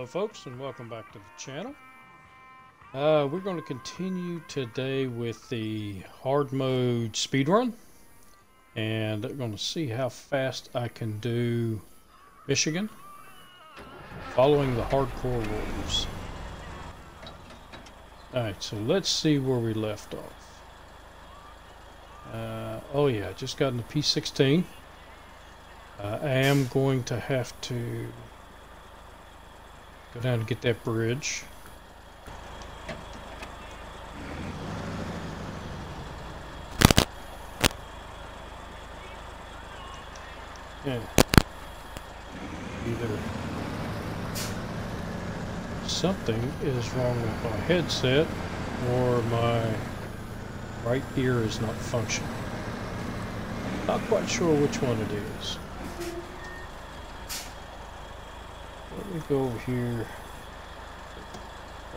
Hello folks, and welcome back to the channel. We're going to continue today with the hard mode speedrun, and I'm going to see how fast I can do Michigan following the hardcore rules. Alright, so let's see where we left off. Oh yeah, I just got in the P16. I am going to have to go down and get that bridge. Yeah. Either something is wrong with my headset or my right ear is not functioning. Not quite sure which one it is. Let me go over here.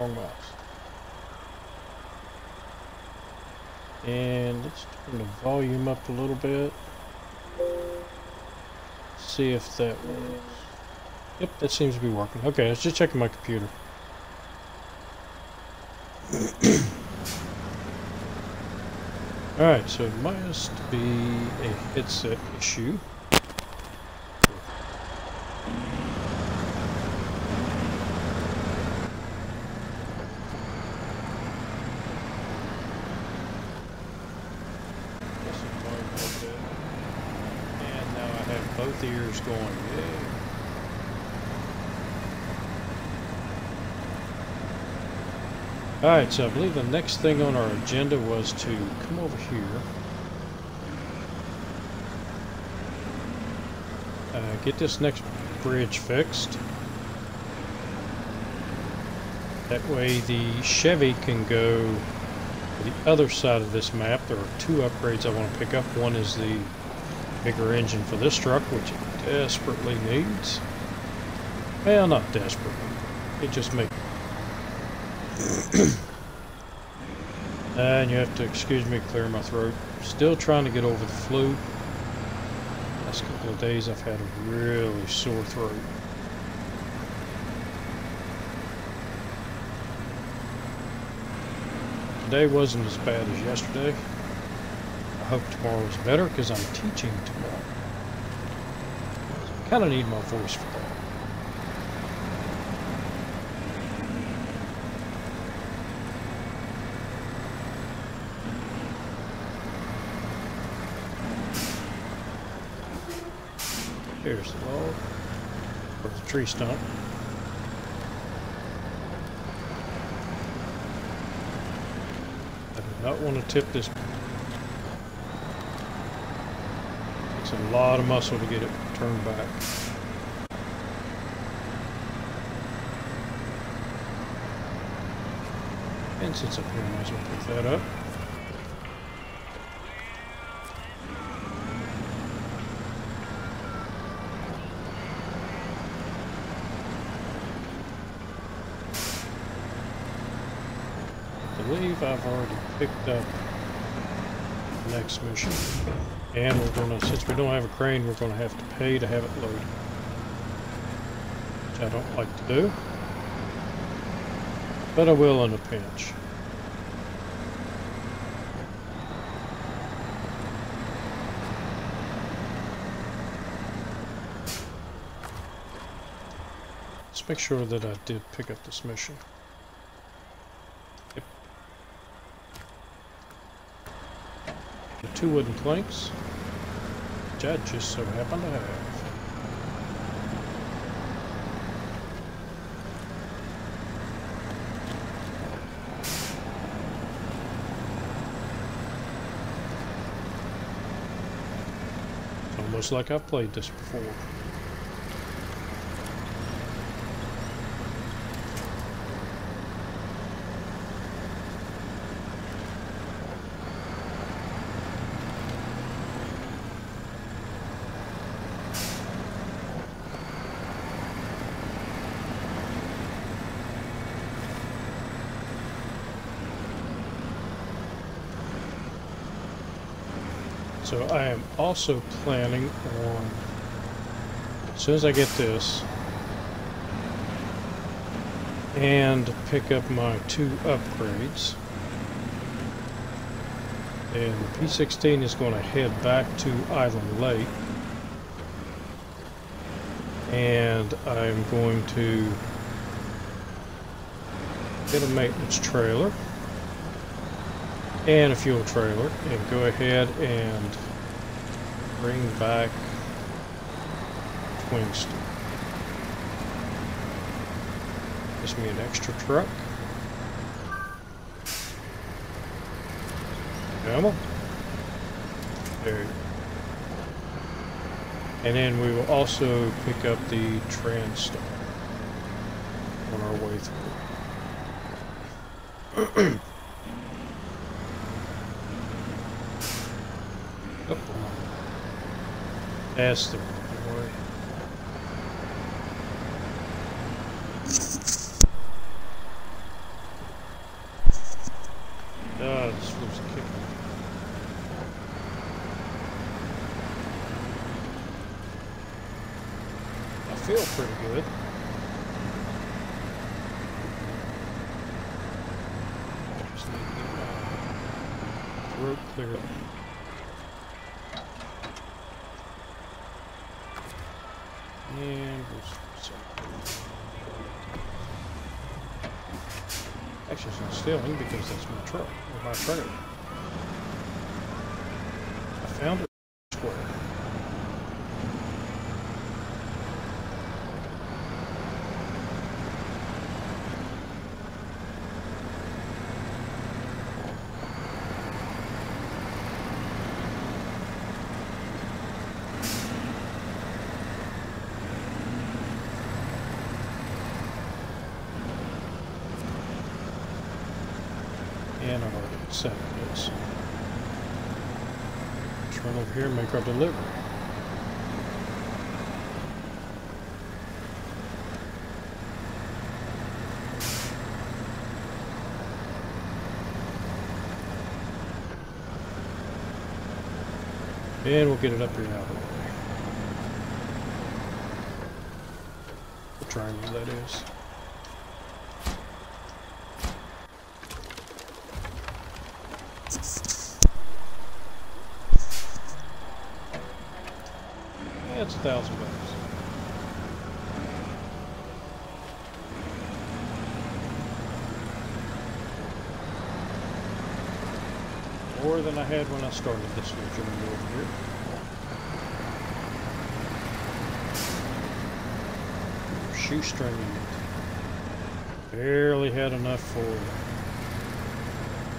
Wrong mouse. And let's turn the volume up a little bit. See if that works. Yep, that seems to be working. Okay, I was just checking my computer. Alright, so it must be a headset issue. Both ears going. Yay. Alright, so I believe the next thing on our agenda was to come over here. Get this next bridge fixed. That way the Chevy can go to the other side of this map. There are two upgrades I want to pick up. One is the bigger engine for this truck, which it desperately needs. Well, not desperately. It just makes... And you have to excuse me, clear my throat. Still trying to get over the flu. Last couple of days I've had a really sore throat. Today wasn't as bad as yesterday. I hope tomorrow's better because I'm teaching tomorrow. I kind of need my voice for that. Here's the log, or the tree stump. I do not want to tip this. It's a lot of muscle to get it turned back. And since up here, I might as well pick that up. I believe I've already picked up the next mission. And we're going to, since we don't have a crane, we're going to have to pay to have it loaded. Which I don't like to do. But I will in a pinch. Let's make sure that I did pick up this mission. Yep. The two wooden planks, which I just so happen to have. Almost like I've played this before. So I am also planning on, as soon as I get this, and pick up my 2 upgrades. And the P-16 is going to head back to Island Lake. And I'm going to get a maintenance trailer and a fuel trailer and go ahead and bring back Twinston. Gives me an extra truck. Come on. There you go. And then we will also pick up the Transstar on our way through. Oh, that's the wrong way. This was kicking. I feel pretty good. Just need to get my throat cleared. And actually it's not stealing because that's my truck or my trailer. I found it square. And I've already accepted this. Let's run over here and make our delivery. And we'll get it up here out of the way. The triangle, that is. It's $1,000. More than I had when I started this new journey over here. Shoestringing it. Barely had enough for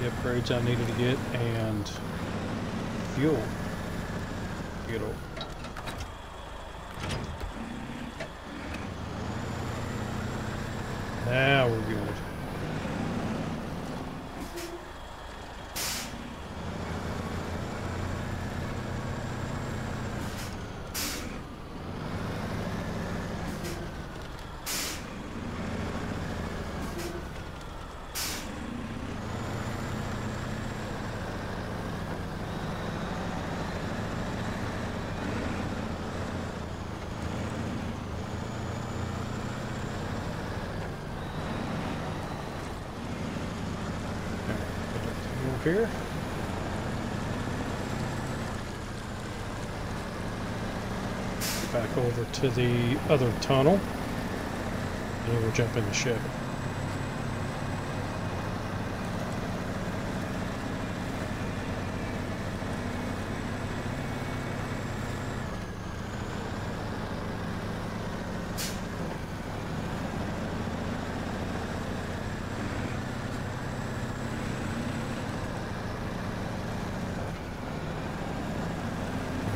the upgrades I needed to get and fuel to get over. Now we're good. Here. Back over to the other tunnel, and we'll jump in the Chevy.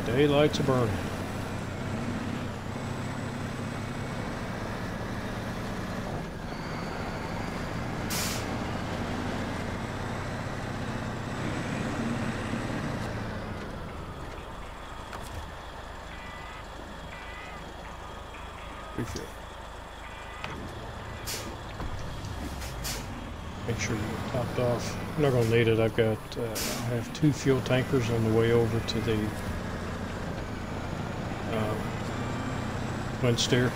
Daylights are burning. Refill. Make sure you're topped off. I'm not going to need it. I've got I have 2 fuel tankers on the way over to the wind steer.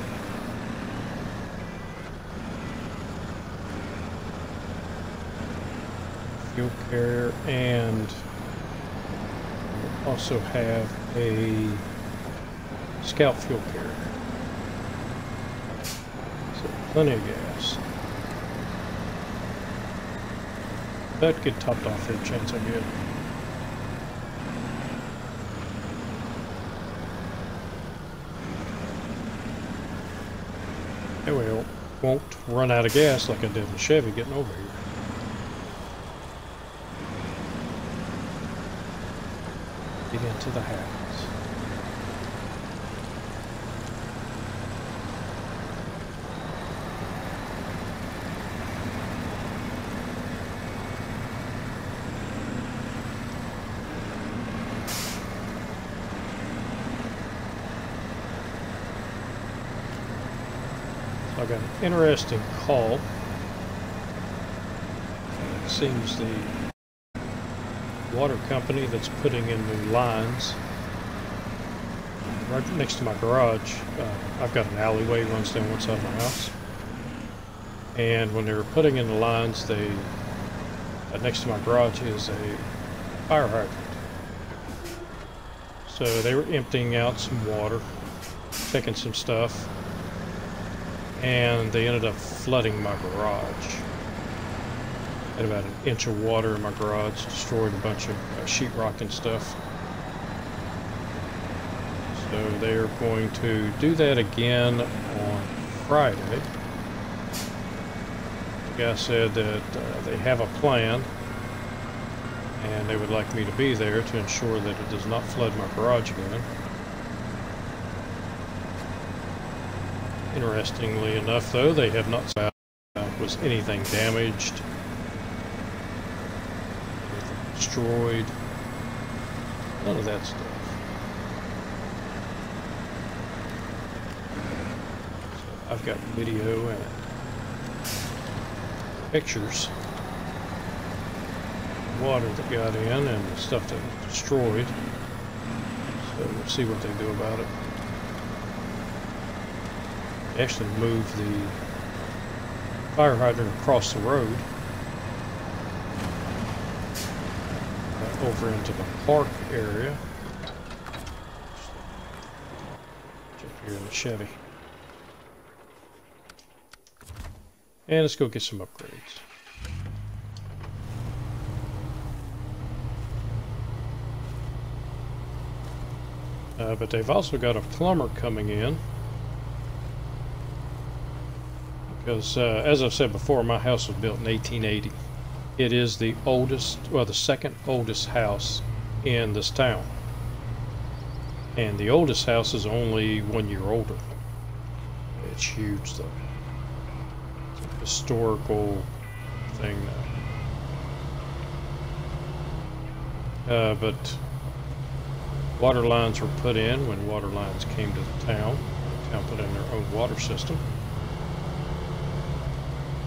fuel carrier, and we'll also have a scout fuel carrier. So plenty of gas. That get topped off every chance I get. Anyway, I won't run out of gas like I did in Chevy getting over here. Get into the house. I got an interesting call. It seems the water company that's putting in the lines right next to my garage. I've got an alleyway runs down one side of my house, and when they were putting in the lines, they next to my garage is a fire hydrant. So they were emptying out some water, taking some stuff, and they ended up flooding my garage. I had about an inch of water in my garage, destroyed a bunch of sheetrock and stuff. So they're going to do that again on Friday. The guy said that they have a plan, and they would like me to be there to ensure that it does not flood my garage again. Interestingly enough, though, they have not said was anything damaged, anything destroyed, none of that stuff. So I've got video and pictures of water that got in and the stuff that was destroyed. So we'll see what they do about it. Actually moved the fire hydrant across the road over into the park area. Jump here in the Chevy. And let's go get some upgrades. But they've also got a plumber coming in. Because, as I've said before, my house was built in 1880. It is the oldest, well, the second oldest house in this town. And the oldest house is only 1 year older. It's huge, though. It's a historical thing now. But water lines were put in when water lines came to the town. The town put in their own water system.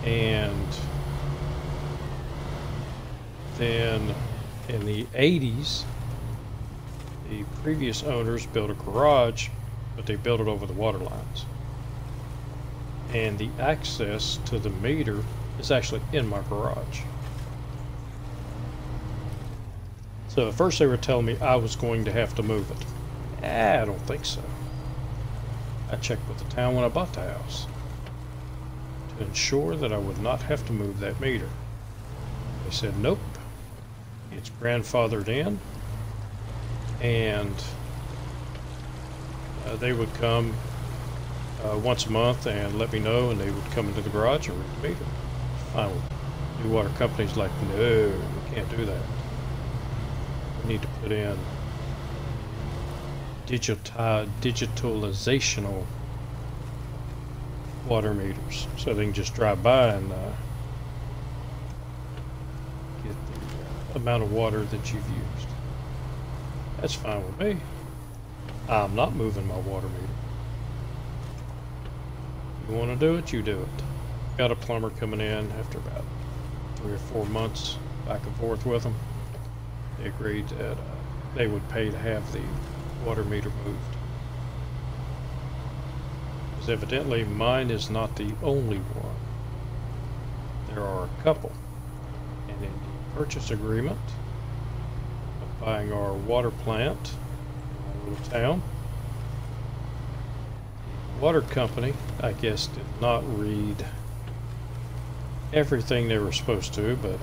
And then in the 80s, the previous owners built a garage, but they built it over the water lines. And the access to the meter is actually in my garage. So at first they were telling me I was going to have to move it. I don't think so. I checked with the town when I bought the house to ensure that I would not have to move that meter. They said, nope, it's grandfathered in, and they would come once a month and let me know, and they would come into the garage and read the meter. Fine with new water companies like, no, we can't do that. We need to put in digitalizational water meters, so they can just drive by and get the amount of water that you've used. That's fine with me. I'm not moving my water meter. You want to do it, you do it. Got a plumber coming in after about 3 or 4 months back and forth with them. They agreed that they would pay to have the water meter moved. Evidently mine is not the only one. There are a couple, and in the purchase agreement of buying our water plant in our little town. Water company, I guess, did not read everything they were supposed to, but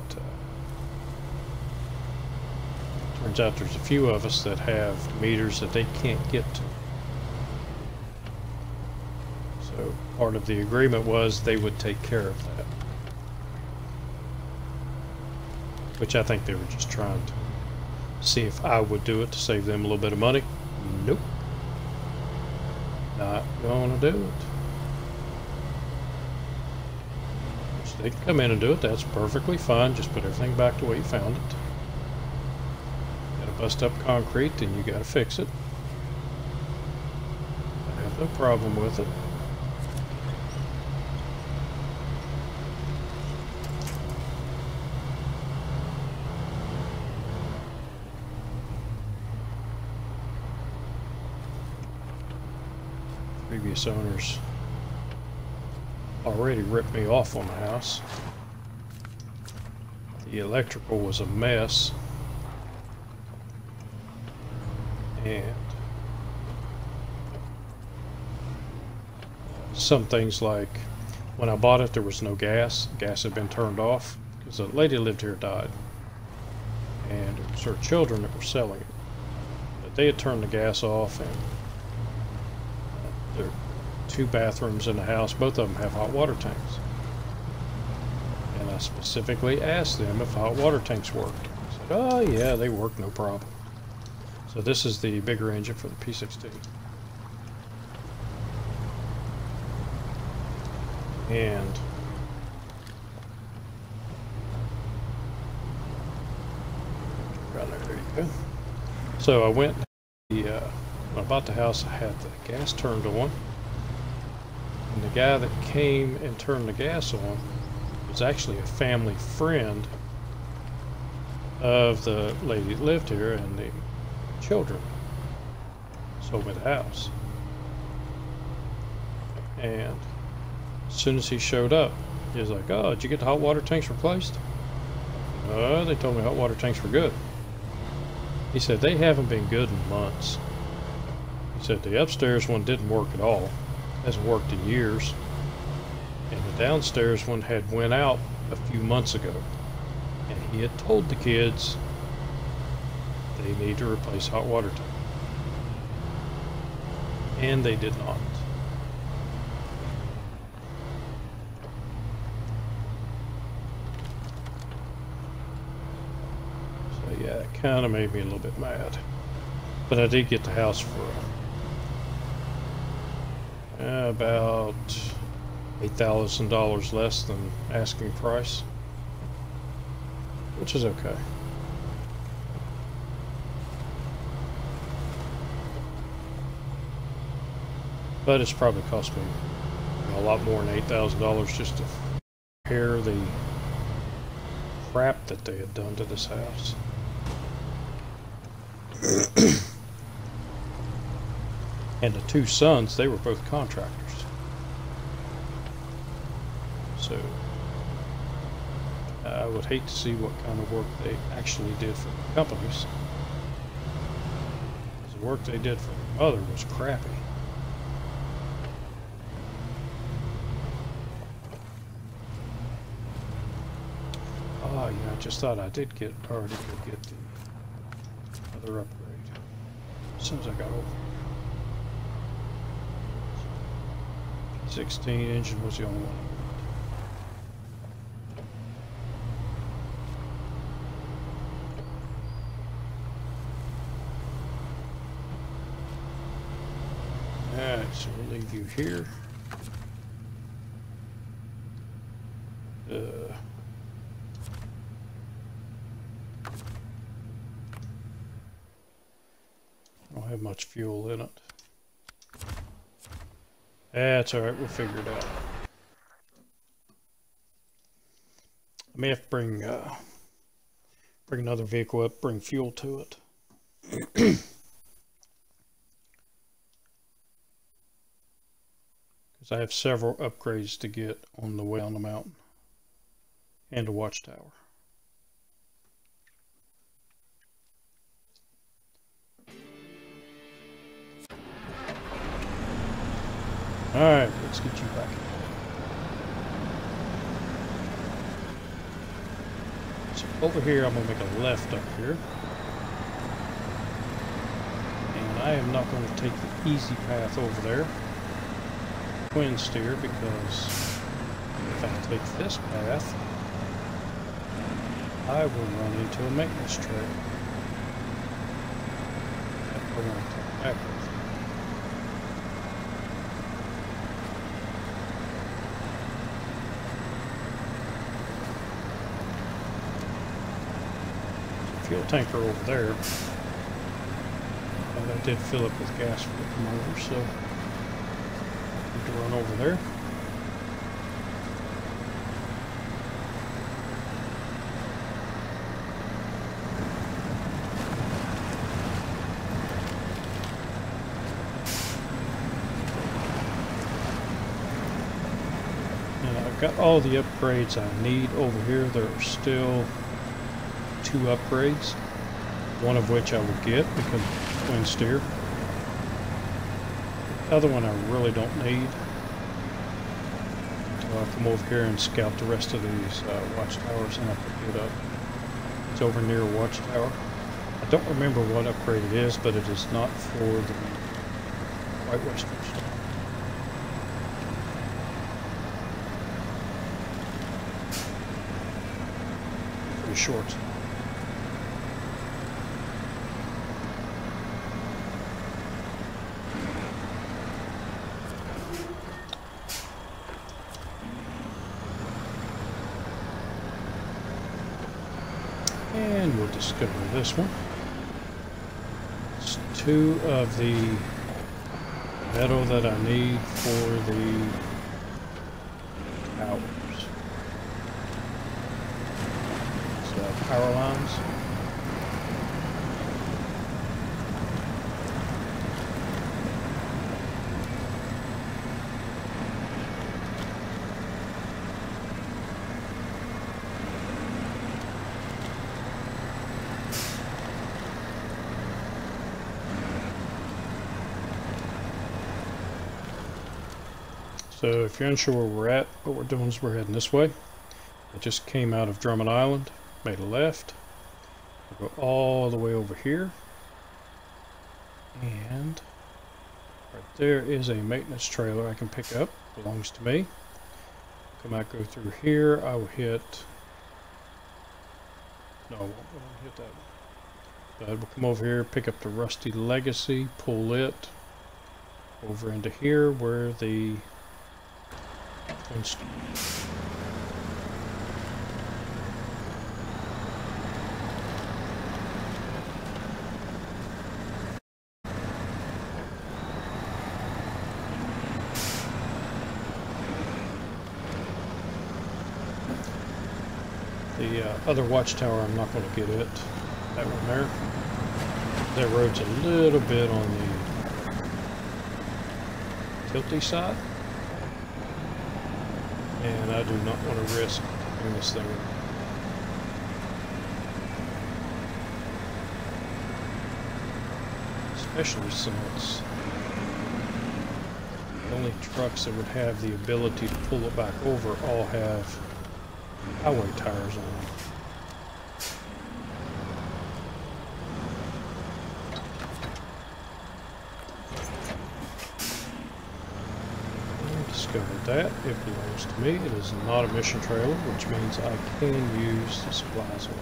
turns out there's a few of us that have meters that they can't get to. So part of the agreement was they would take care of that, which I think they were just trying to see if I would do it to save them a little bit of money. Nope. Not gonna do it. So they can come in and do it. That's perfectly fine. Just put everything back the way you found it. Gotta bust up concrete, and you gotta fix it. I have no problem with it. Previous owners already ripped me off on the house. The electrical was a mess, and some things like when I bought it there was no gas. Gas had been turned off because the lady that lived here died, and it was her children that were selling it. But they had turned the gas off, and there are 2 bathrooms in the house. Both of them have hot water tanks. And I specifically asked them if hot water tanks worked. They said, oh yeah, they work, no problem. So this is the bigger engine for the P16. And right there you go. So I went, when I bought the house, I had the gas turned on, and the guy that came and turned the gas on was actually a family friend of the lady that lived here and the children. Sold me the house. And as soon as he showed up, he was like, oh, did you get the hot water tanks replaced? They told me hot water tanks were good. He said they haven't been good in months. He said the upstairs one didn't work at all. Hasn't worked in years. And the downstairs one had went out a few months ago. And he had told the kids they need to replace hot water tank. And they did not. So yeah, it kind of made me a little bit mad. But I did get the house for about $8,000 less than asking price, which is okay. But it's probably cost me a lot more than $8,000 just to repair the crap that they had done to this house. And the 2 sons, they were both contractors. So I would hate to see what kind of work they actually did for the companies. Because the work they did for their mother was crappy. Oh yeah, I just thought I did already get the other upgrade as soon as I got over. 16 engine was the only one. Alright, so we'll leave you here. I don't have much fuel in it. That's alright, we'll figure it out. I may have to bring another vehicle up, bring fuel to it. Because I have several upgrades to get on the way on the mountain. And a watchtower. Alright, let's get you back. So over here, I'm going to make a left up here. And I am not going to take the easy path over there. Twin steer, because if I take this path, I will run into a maintenance trail. I want to take back with. Fuel tanker over there. And I did fill up with gas for the motor, so I need to run over there. And I've got all the upgrades I need over here. There are still 2 upgrades, one of which I will get because twin steer. The other one I really don't need until I come over here and scout the rest of these watchtowers, and I pick it up. It's over near a watchtower. I don't remember what upgrade it is, but it is not for the White Western Star. Pretty short. And we'll discover this one. It's 2 of the metal that I need for the towers. So power lines. So if you're unsure where we're at, what we're doing is we're heading this way. I just came out of Drummond Island, made a left, we'll go all the way over here, and right there is a maintenance trailer I can pick up, belongs to me. Come out, go through here, I will hit, no I won't hit that one. But we'll come over here, pick up the Rusty Legacy, pull it over into here where the other watchtower, I'm not going to get it. That one there. That road's a little bit on the tilty side. And I do not want to risk doing this thing. Especially since the only trucks that would have the ability to pull it back over all have highway tires on them. Discovered that. It belongs to me. It is not a mission trailer, which means I can use the supplies on it.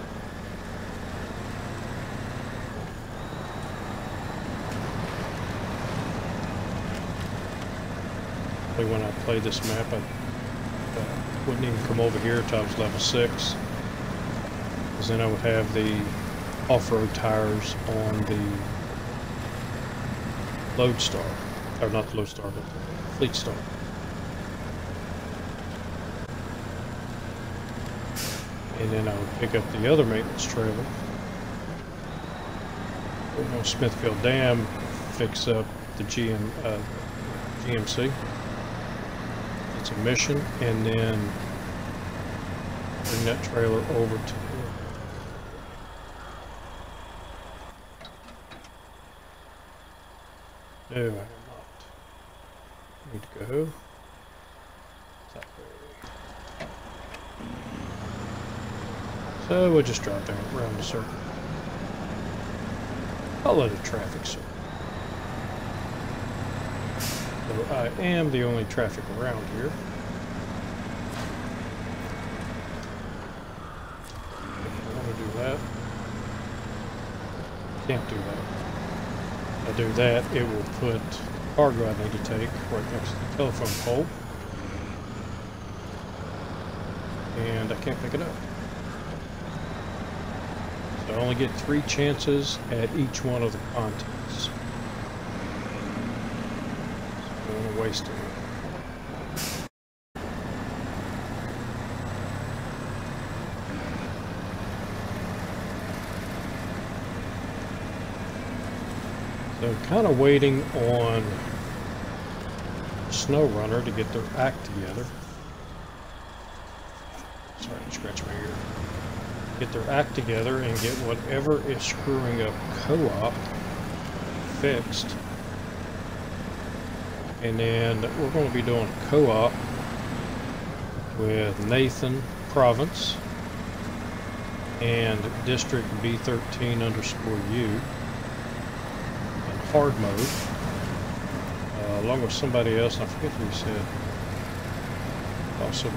When I play this map, I wouldn't even come over here until I was level 6, because then I would have the off-road tires on the Lodestar, or not the Lodestar, but the Fleet Star. And then I would pick up the other maintenance trailer, go to Smithfield Dam, fix up the GMC. It's a mission, and then bring that trailer over to no, I am not. Need to go that way. So we'll just drive down around the circle. I'll let it traffic circle. So I am the only traffic around here. If I want to do that, can't do that. If I do that, it will put cargo I need to take right next to the telephone pole, and I can't pick it up. So I only get 3 chances at each one of the contents. So I don't want to waste it. So kind of waiting on SnowRunner to get their act together. Sorry, I scratched my ear. Get their act together and get whatever is screwing up co-op fixed. And then we're going to be doing co-op with Nathan Province and District B13_U. Hard mode, along with somebody else. I forget who he said. Also be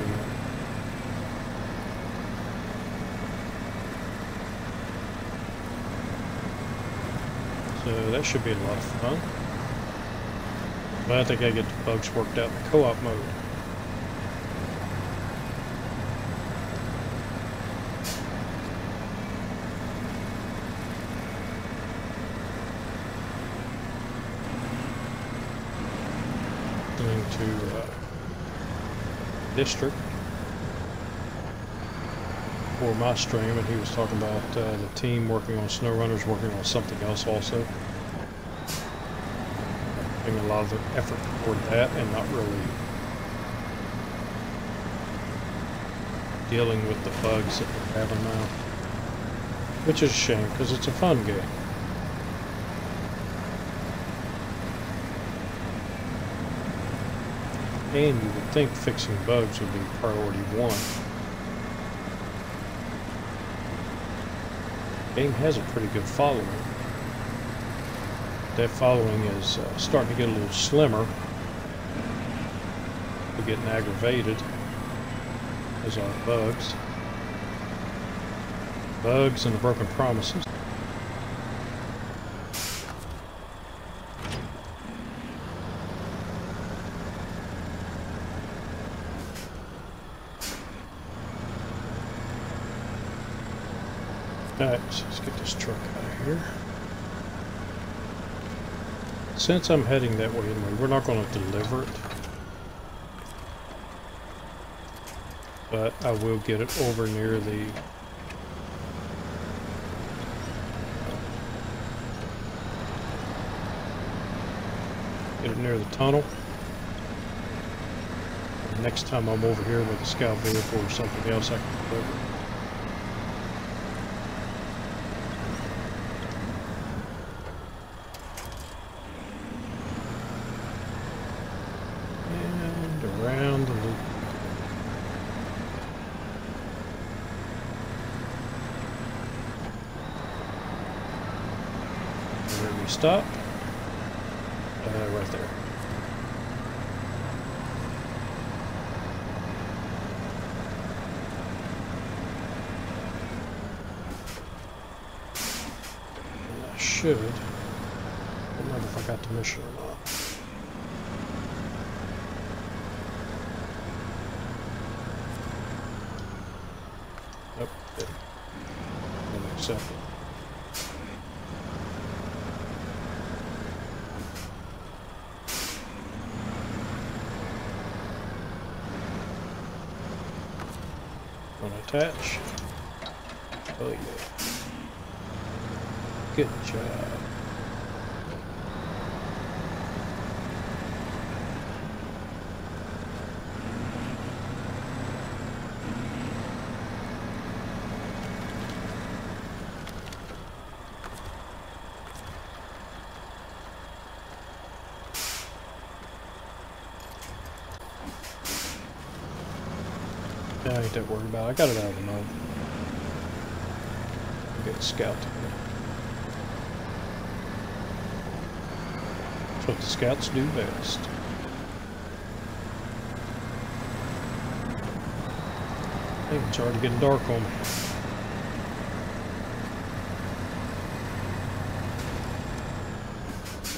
so that should be a lot of fun. But I think I get the bugs worked out in the co-op mode. To district for my stream, and he was talking about the team working on SnowRunners, working on something else also. Putting a lot of the effort toward that and not really dealing with the bugs that we're having now, which is a shame because it's a fun game. And you would think fixing bugs would be priority 1. The game has a pretty good following. That following is starting to get a little slimmer. We're getting aggravated, as are bugs. Bugs and the broken promises. Alright, so let's get this truck out of here. Since I'm heading that way anyway, we're not going to deliver it. But I will get it over near the tunnel. Next time I'm over here with a scout vehicle or something else, I can deliver it. Around the loop. Where we stop? Right there. And I should. I don't remember if I got the mission or not. Nope, didn't accept it. Gonna attach. Oh yeah. Good job. ain't that worried about it. I got it out of the mud. Get a scout to go. That's what the scouts do best. I think it's already getting dark on me.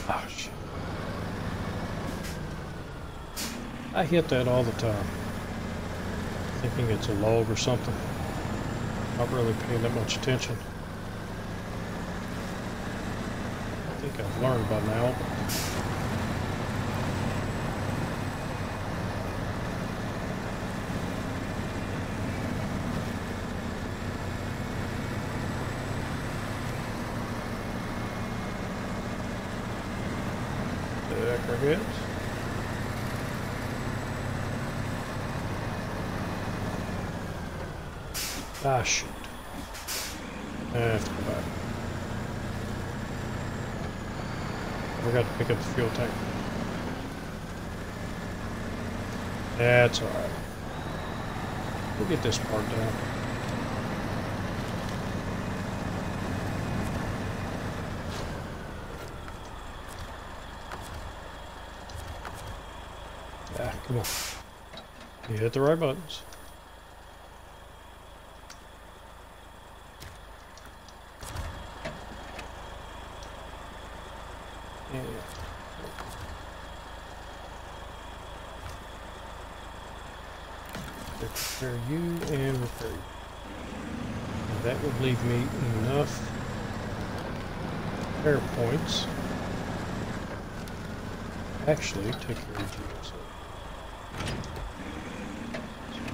Oh, shit. I hit that all the time, thinking it's a log or something. Not really paying that much attention. I think I've learned by now. Hit. Ah, shoot. I have to go back. I forgot to pick up the fuel tank. That's alright. We'll get this part down. Ah, come on. You hit the right buttons. And repair you and repair you. And that would leave me enough repair points. Actually, take care of you. So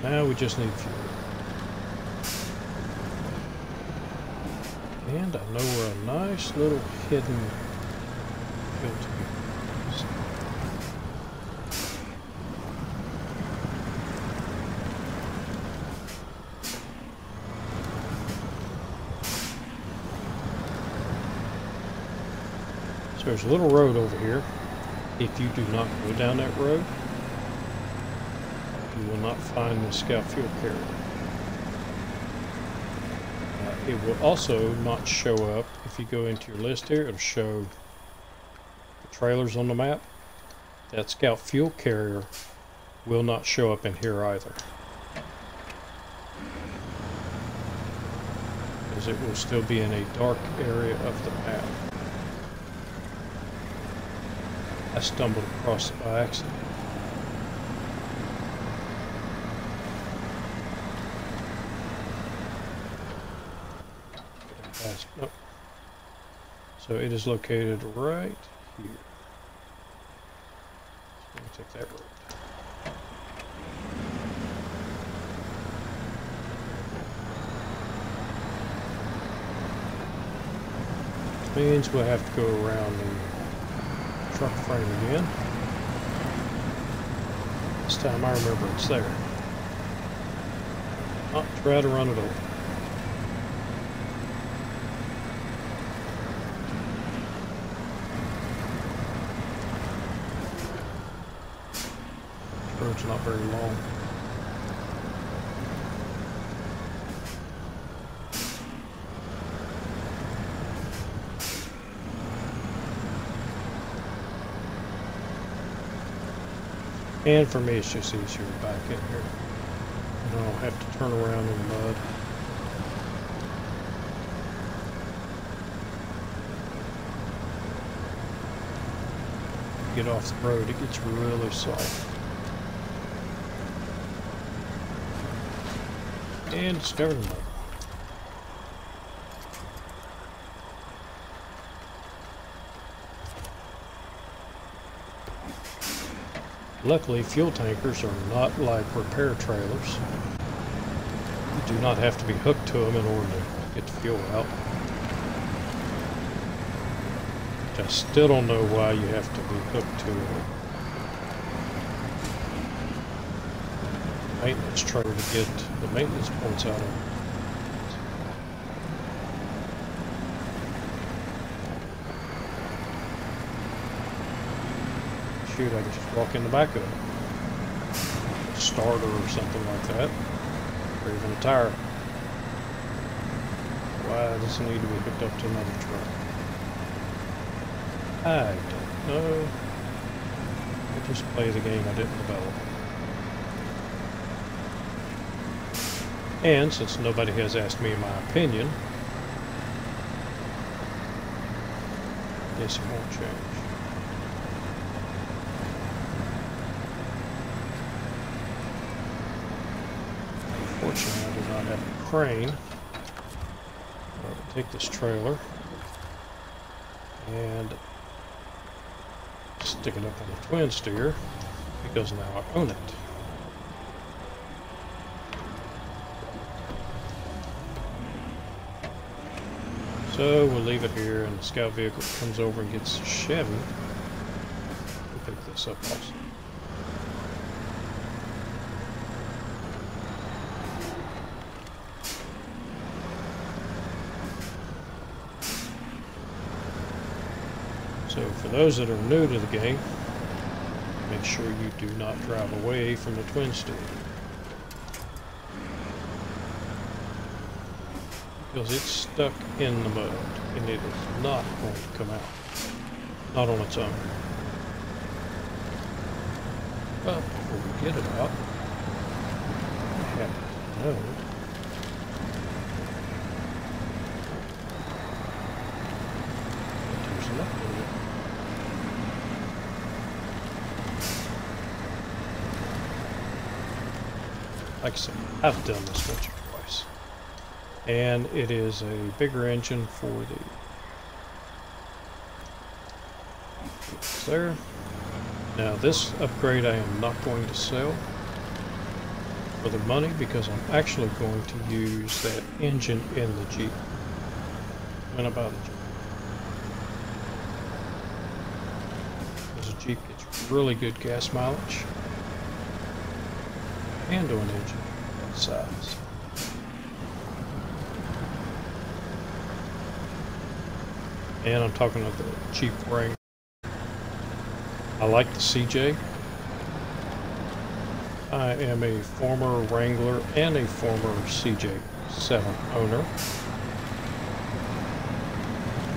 now we just need fuel. And I know where a nice little hidden fuel tank is. So there's a little road over here. If you do not go down that road, you will not find the scout fuel carrier. It will also not show up if you go into your list here. It'll show the trailers on the map. That scout fuel carrier will not show up in here either, because it will still be in a dark area of the map. I stumbled across it by accident. Nope. So it is located right here. So we'll take that road. Means we'll have to go around the truck frame again. This time I remember it's there. Oh, try to run it over. The road's not very long. And for me, it's just easier to back in here. I don't have to turn around in the mud. Get off the road, it gets really soft. And discovered another one. Luckily, fuel tankers are not like repair trailers. You do not have to be hooked to them in order to get the fuel out. I still don't know why you have to be hooked to a maintenance trailer to get the maintenance points out of it. Shoot, I can just walk in the back of it. Starter or something like that. or even a tire. Why does it need to be hooked up to another truck? I don't know. I just play the game I didn't develop. And since nobody has asked me my opinion, I guess it won't change. Unfortunately, I do not have a crane. I'll take this trailer and stick it up on the twin steer because now I own it. So we'll leave it here, and the scout vehicle comes over and gets Chevy. We'll pick this up also. So for those that are new to the game, make sure you do not drive away from the twin steer, because it's stuck in the mud and it is not going to come out, not on its own. But before we get it out, I have to know that there's an update. Like I said, I've done this once or twice. And it is a bigger engine for the... It's there. Now this upgrade I am not going to sell for the money, because I'm actually going to use that engine in the Jeep when I buy the Jeep. Because the Jeep gets really good gas mileage. And to an engine that size. And I'm talking about the Jeep Wrangler. I like the CJ. I am a former Wrangler and a former CJ7 owner.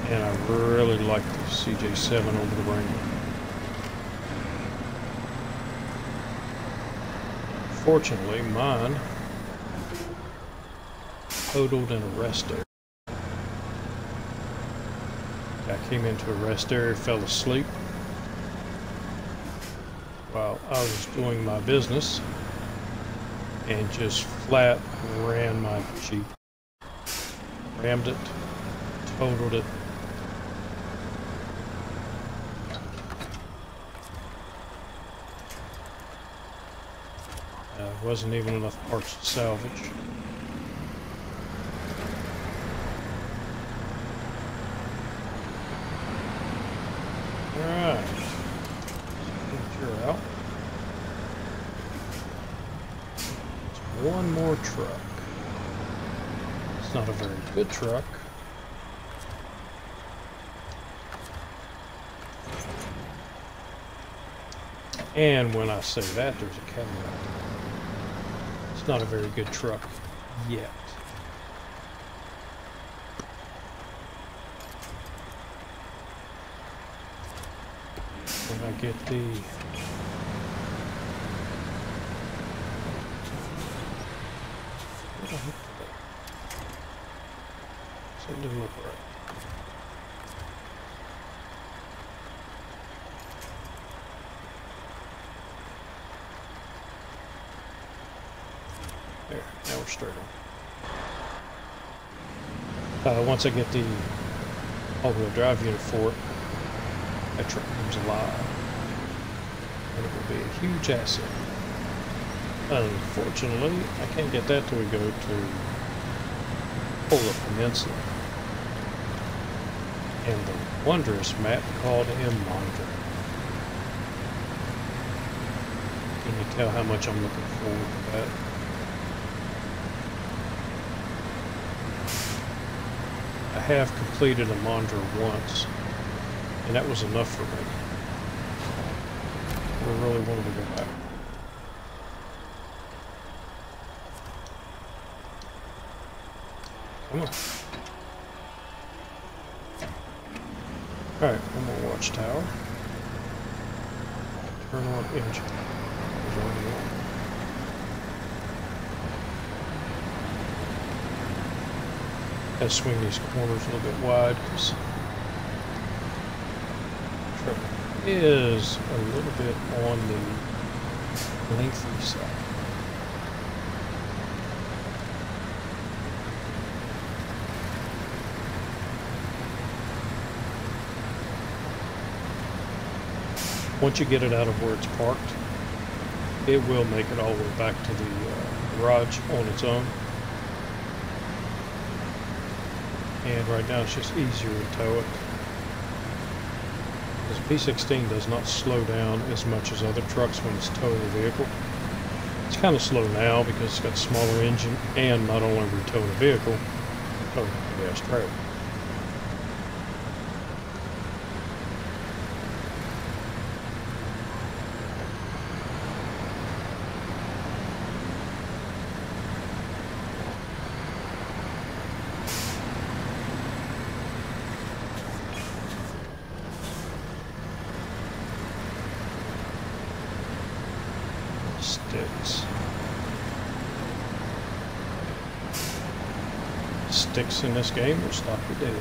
And I really like the CJ7 over the Wrangler. Fortunately, mine totaled in a rest area. I came into a rest area, fell asleep while I was doing my business, and just flat ran my Jeep. Rammed it, totaled it. Wasn't even enough parts to salvage. Alright. You're out. There's one more truck. It's not a very good truck. And when I say that, there's a caveat. Not a very good truck yet. When I get the something didn't look right. There, now we're straight on. Once I get the all-wheel drive unit for it, that truck comes alive, and it will be a huge asset. Unfortunately, I can't get that till we go to Polar Peninsula and the wondrous map called Mondra. Can you tell how much I'm looking forward to that? I have completed a Mondra once, and that was enough for me. I really wanted to go back. Come on. Alright, one more watchtower. Turn on engine. There's only one. Gotta swing these corners a little bit wide because the truck is a little bit on the lengthy side. Once you get it out of where it's parked, it will make it all the way back to the garage on its own. And right now it's just easier to tow it. This P16 does not slow down as much as other trucks when it's towing the vehicle. It's kind of slow now because it's got a smaller engine, and not only are we towing the vehicle, we're towing the gas trailer. Sticks in this game will stop you dead.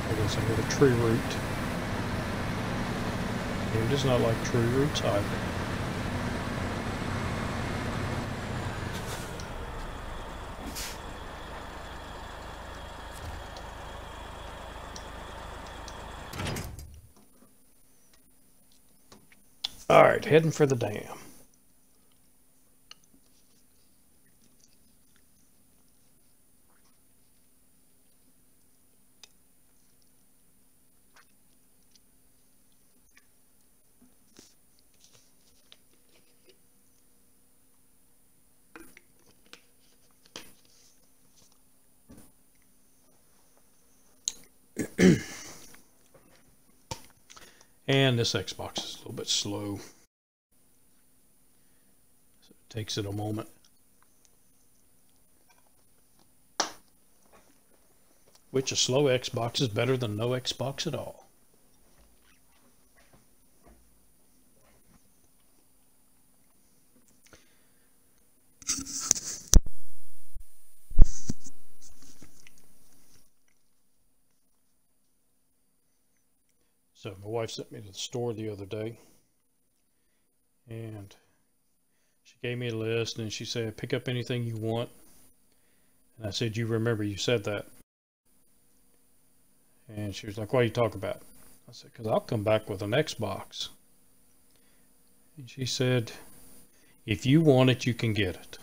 I guess I hit a tree root. It does not like tree roots either. All right, heading for the dam. And this Xbox is a little bit slow. So it takes it a moment. Which a slow Xbox is better than no Xbox at all. So my wife sent me to the store the other day, and she gave me a list, and she said, pick up anything you want. And I said, you remember you said that? And she was like, what are you talking about? I said, because I'll come back with an Xbox. And she said, if you want it, you can get it.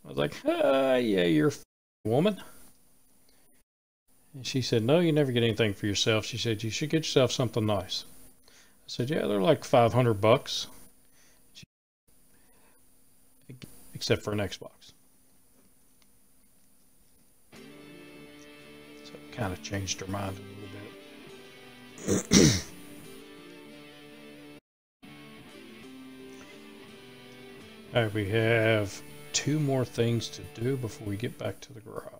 I was like, yeah, you're a woman. And she said, no, you never get anything for yourself. She said, you should get yourself something nice. I said, yeah, they're like $500. Except for an Xbox. So it kind of changed her mind a little bit. All right, we have 2 more things to do before we get back to the garage.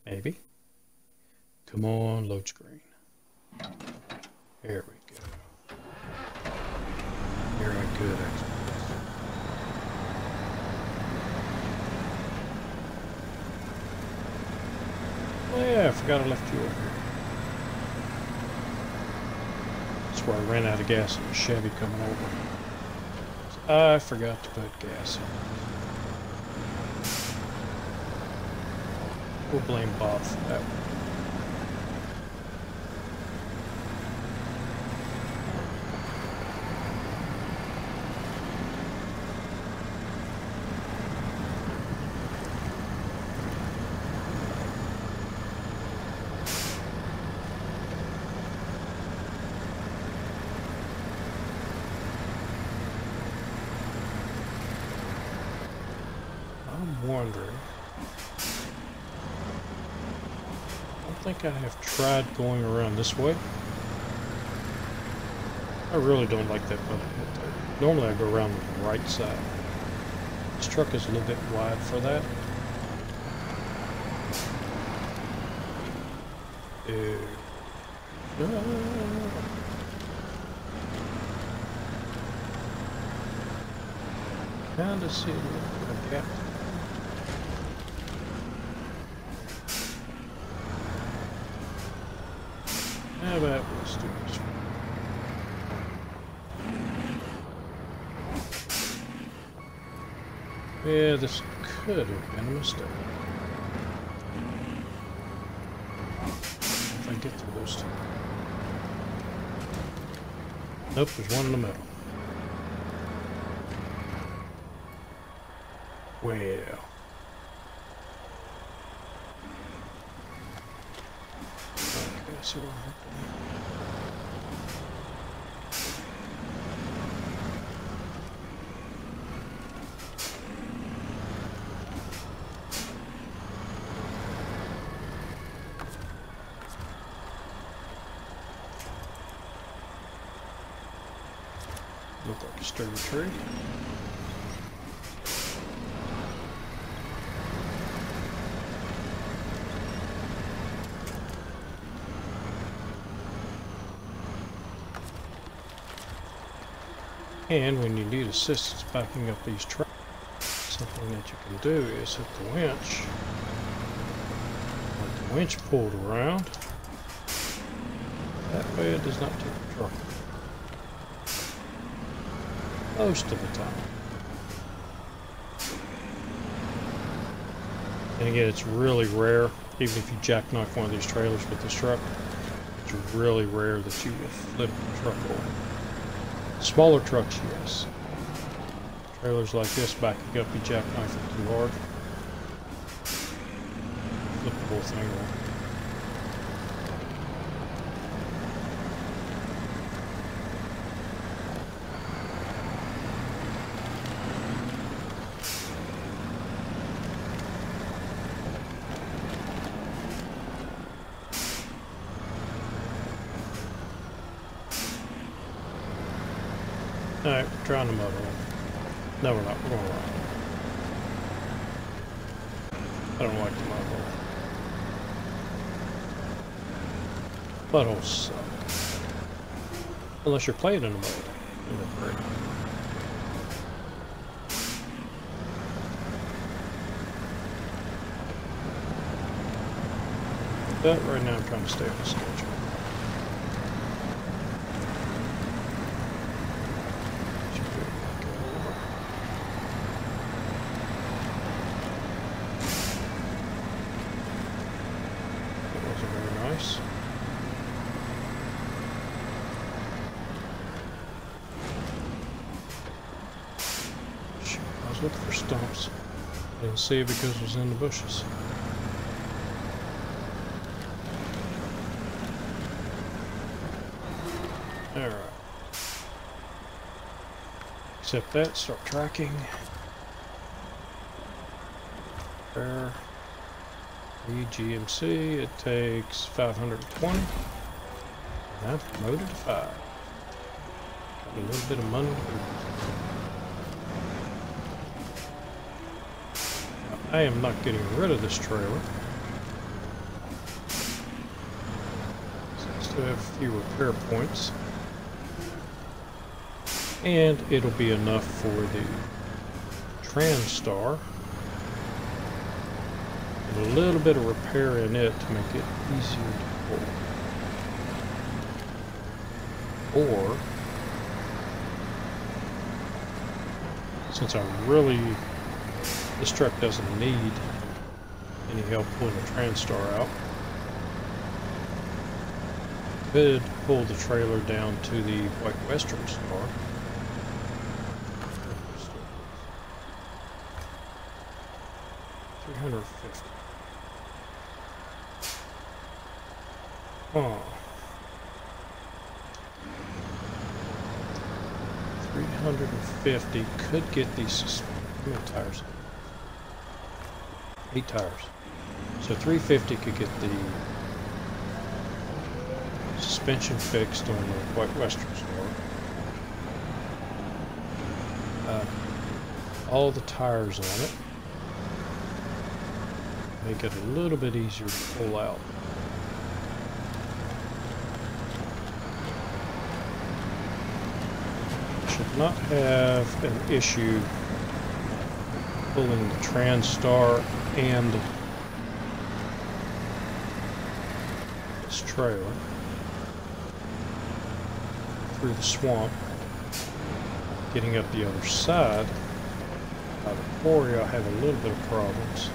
Maybe. Come on, load screen. There we go. Very good, Xbox. Oh yeah, I forgot I left you over here. That's where I ran out of gas in the Chevy coming over. I forgot to put gas in. We'll blame Bob for that one. wondering. I don't think I have tried going around this way. I really don't like that button hit there. Normally I go around the right side. This truck is a little bit wide for that. Kinda see a little bit of gap. How about let's do this one? Yeah, this could have been a mistake. If I get through those two. Nope, there's one in the middle. Well. Okay, so what happened? Look like a sturdy tree. And when you need assistance backing up these trucks, something that you can do is hit the winch. Let the winch pulled around. That way it does not tip the truck. Most of the time. And again, it's really rare, even if you jackknife one of these trailers with this truck, it's really rare that you will flip the truck over. Smaller trucks, yes. Trailers like this, backing up, you jackknife it too hard. Flip the whole thing over. Alright, we're trying the motor one. No, we're not. We're going around. I don't like the motor. Buttholes suck. Unless you're playing in a motor. They're great. But right now I'm trying to stay on the schedule. Looking for stumps. Didn't see it because it was in the bushes. Alright. Accept that, start tracking. Repair. GMC, it takes 520. And I've promoted to 5. Got a little bit of money to do. I am not getting rid of this trailer. So I still have a few repair points. And it'll be enough for the Transtar. And a little bit of repair in it to make it easier to pull. Or, since I really... this truck doesn't need any help pulling the Transtar out. Could pull the trailer down to the White Western Star. 350. Oh. 350 could get these tires. 8 tires. So 350 could get the suspension fixed on the White Western Star. All the tires on it. Make it a little bit easier to pull out. Should not have an issue pulling the TranStar and this trailer through the swamp. Getting up the other side by the quarry, I have a little bit of problems,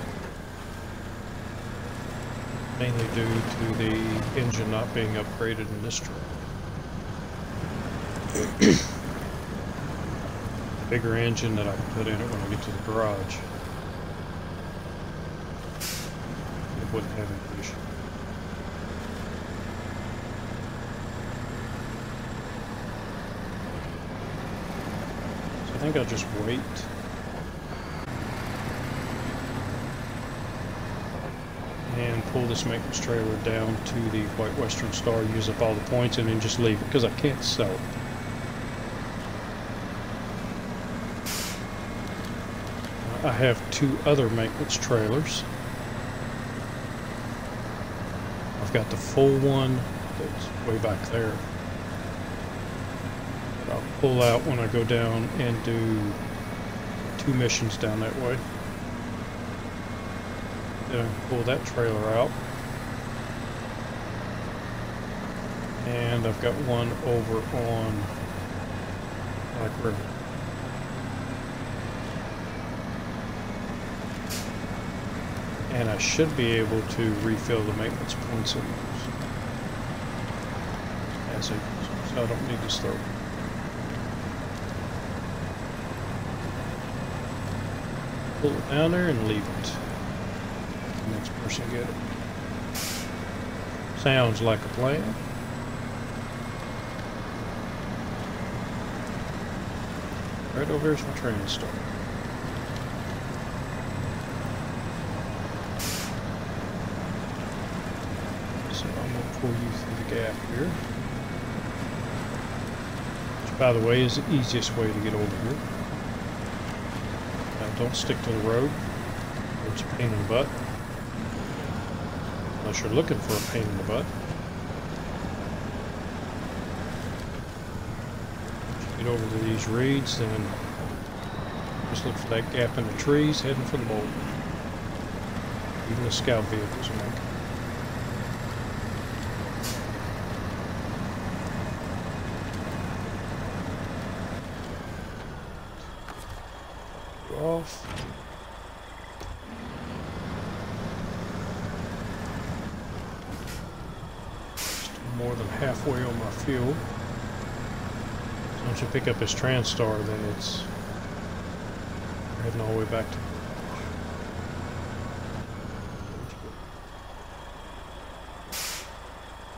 mainly due to the engine not being upgraded in this truck. Bigger engine that I can put in it when I get to the garage. It wouldn't have any issue. So I think I'll just wait. And pull this maintenance trailer down to the White Western Star, use up all the points, and then just leave it because I can't sell it. I have 2 other maintenance trailers. I've got the full one that's way back there. But I'll pull out when I go down and do 2 missions down that way. Then I pull that trailer out. And I've got one over on Black River. And I should be able to refill the maintenance points in those as it, so I don't need to start. Pull it down there and leave it. The next person get it. Sounds like a plan. Right over here's my TranStar. Pull you through the gap here, which by the way is the easiest way to get over here. Don't stick to the road, it's a pain in the butt, unless you're looking for a pain in the butt. Get over to these reeds, then just look for that gap in the trees, heading for the boulder. Even the scout vehicles will make it. Off. Still more than halfway on my fuel. So once you pick up this TranStar, then it's heading all the way back to.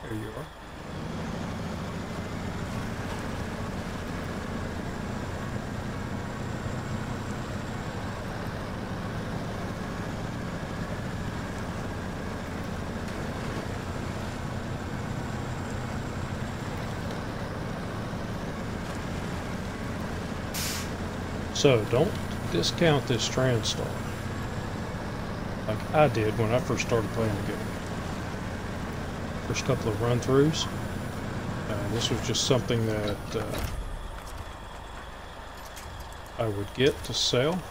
There you are. So don't discount this TranStar like I did when I first started playing the game. First couple of run-throughs. This was just something that I would get to sell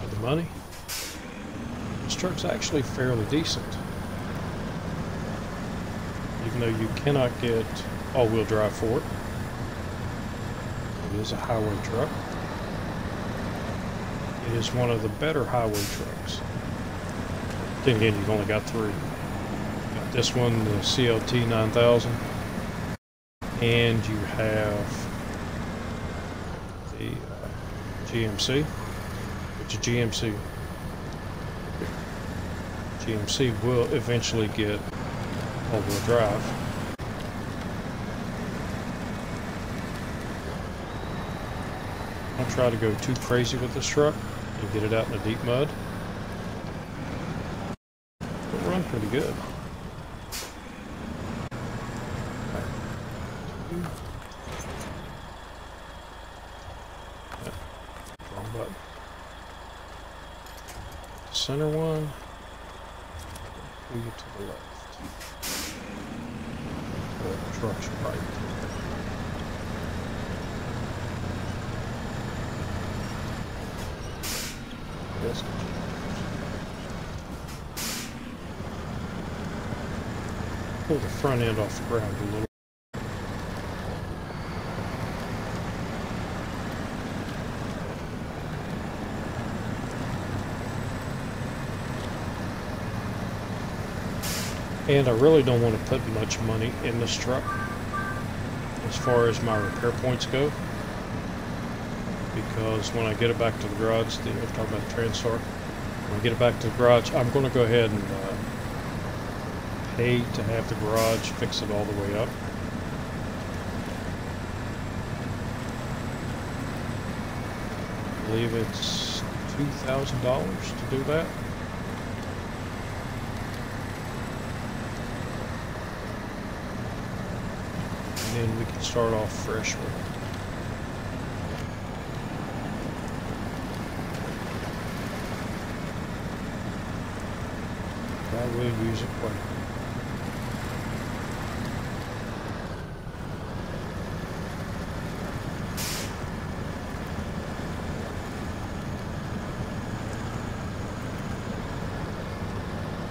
for the money. This truck's actually fairly decent, even though you cannot get all-wheel drive for it. It is a highway truck. It is one of the better highway trucks. Then again, you've only got 3. Got this one, the CLT 9000, and you have the GMC, which GMC will eventually get all-wheel drive. Don't try to go too crazy with this truck and get it out in the deep mud. It'll run pretty good. Wrong button. Center one. Pull you to the left. The truck's right. Yes. Pull the front end off the ground a little. And I really don't want to put much money in this truck as far as my repair points go, because when I get it back to the garage, I'm talking about the Transtar, when I get it back to the garage, I'm going to go ahead and pay to have the garage fix it all the way up. I believe it's $2,000 to do that. And then we can start off fresh with it. I will use it quite a bit.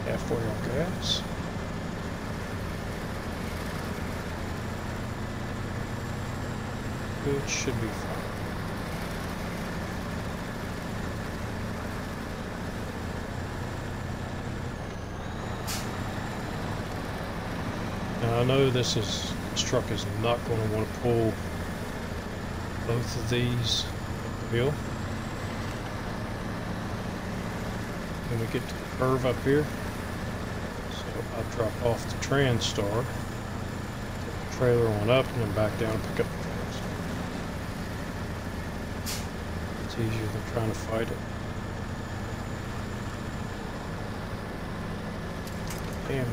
Halfway on gas. It should be fine. Now I know this truck is not going to want to pull both of these up the hill. When we get to the curve up here, so I'll drop off the Transtar, take the trailer on up, and then back down and pick up the Transtar. It's easier than trying to fight it. Damn it.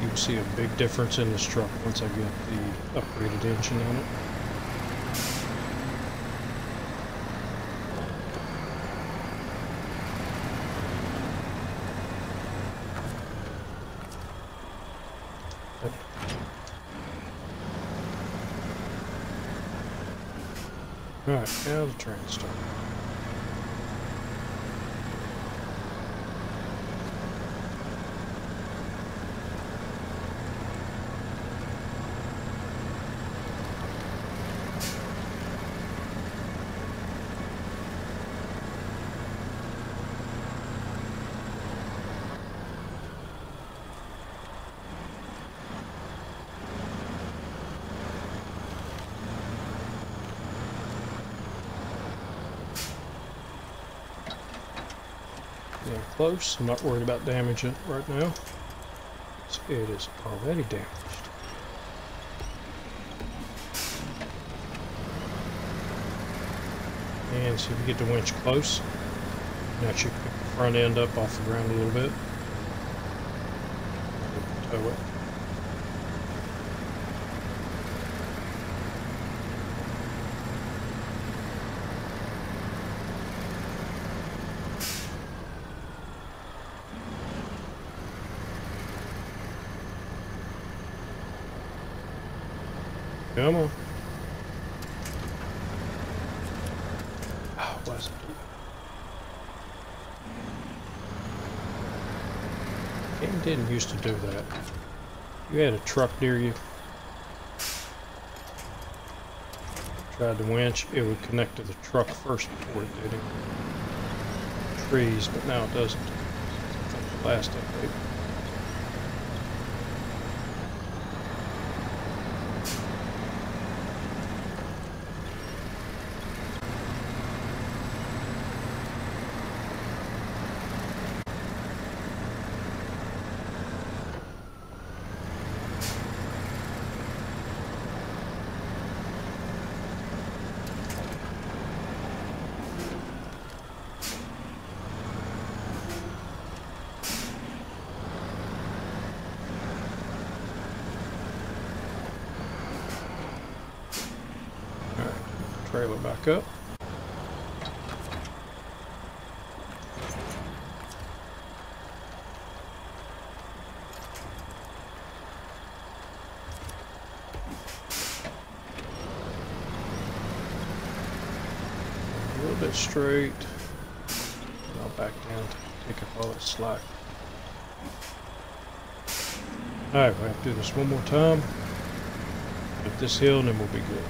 You will see a big difference in this truck once I get the upgraded engine on it. Alright, now the Transtar. Yeah, close. I'm not worried about damaging it right now. It is already damaged. And see if we get the winch close. Now should pick the front end up off the ground a little bit. Tow it. Come on. Oh, wasn't it? Game didn't used to do that. You had a truck near you. tried to winch, it would connect to the truck first before it did it. Trees, but now it doesn't. It's like the last update. Trailer back up. A little bit straight. I'll back down to pick up all that slack. Alright, we'll have to do this one more time. Up this hill and then we'll be good.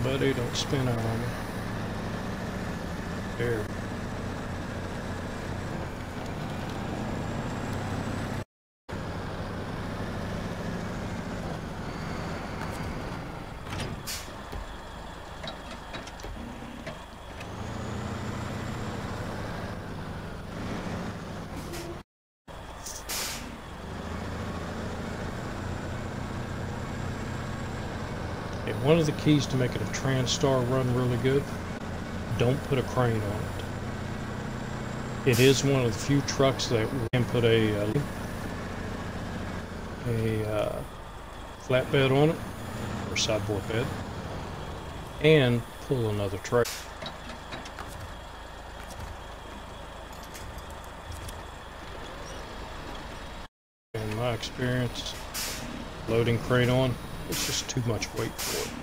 Buddy, don't spin out on me. There. One of the keys to making a Transtar run really good, don't put a crane on it. It is one of the few trucks that can put a flatbed on it, or sideboard bed, and pull another trailer. In my experience, loading crane on, it's just too much weight for it.